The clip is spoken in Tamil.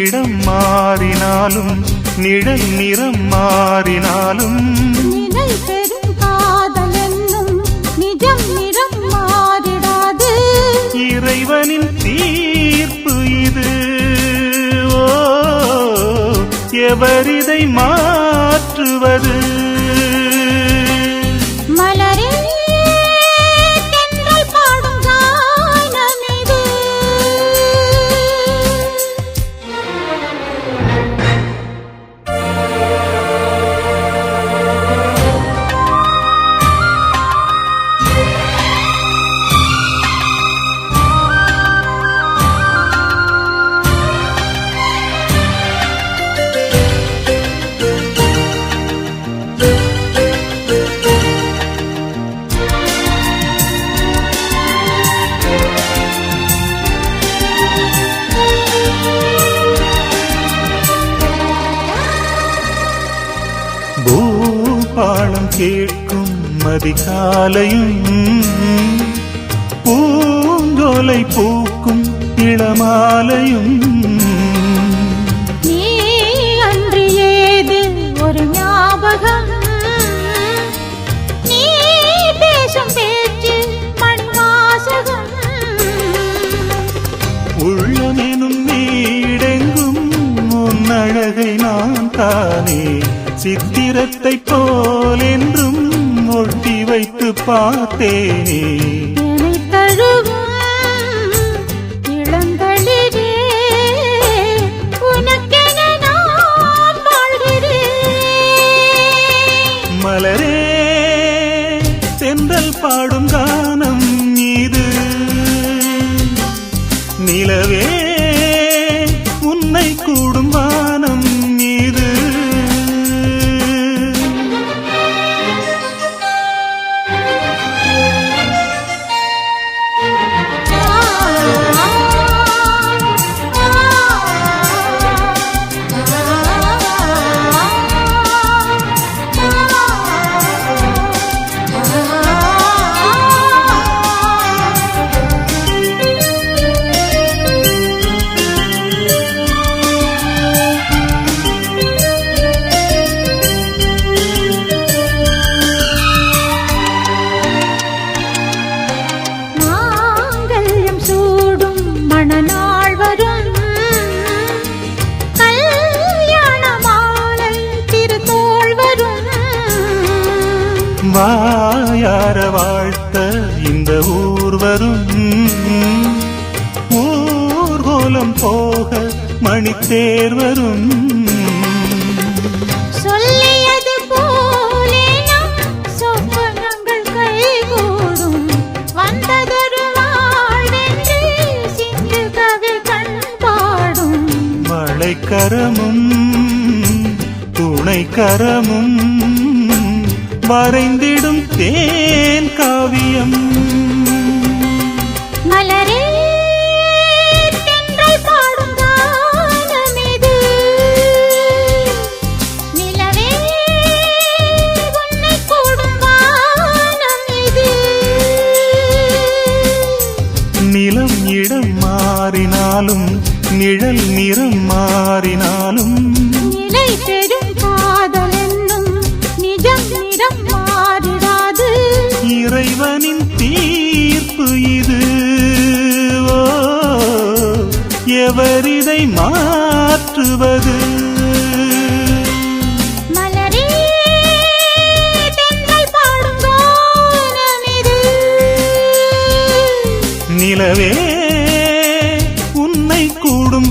இடம் மாறினாலும் நிழல் நிறம் மாறினாலும் நிலை பெறும் காதல் என்னும் நிஜம் நிறம் மாறிடாது. இறைவனின் தீர்ப்பு இது. ஓ, எவரிதை மாற்றுவது? மலரே தென்றல் பாடும் கானம் இது. பூபாளம் கேட்கும் மதிகாலையும் பூங்கோலை பூக்கும் இளமாலையும் நீ அன்று ஏது ஒரு ஞாபகம், நீ பேசும் பேச்சு மணிவாசகம். உள்ளமெனும் நீடெங்கும் உன் அழகை நான் தானே சித்திரத்தை போல் என்றும் ஒட்டி வைத்து பார்த்தேனே. என்னை தழுவும் இளங்களிலே உனக்கென நான் வாழ்கிறேன். மலரே தென்றல் பாடும் கானம் இது. நிலவே உன்னை கூடும் வானம் இது. வாயார வாழ்த்த இந்த ஊர் வரும். ஊர்கோலம் போக மணித்தேர் வரும். சொல்லியது போலே நம் சொப்பனங்கள் கைகூடும். வந்ததொரு வாழ்வென்று சிந்து கவி கண்பாடும். மழைக்கரமும் துணைக்கரமும் வரைந்திடும் தேன் காவியம். மலரே தென்றல் பாடும் கானம் இது. நிலவே உன்னை கூடும் வானம் இது. நிலம் இடம் மாறினாலும் நிழல் நிறம் மாறினாலும் நிலை பெறும் காதல் என்னும் நிஜம் நிறம் மாறிடாது. இறைவனின் தீர்ப்பு இது. ஓ, எவரிதை மாற்றுவது? மலரே தென்றல் பாடும் கானம் இது. நிலவே உன்னை கூடும்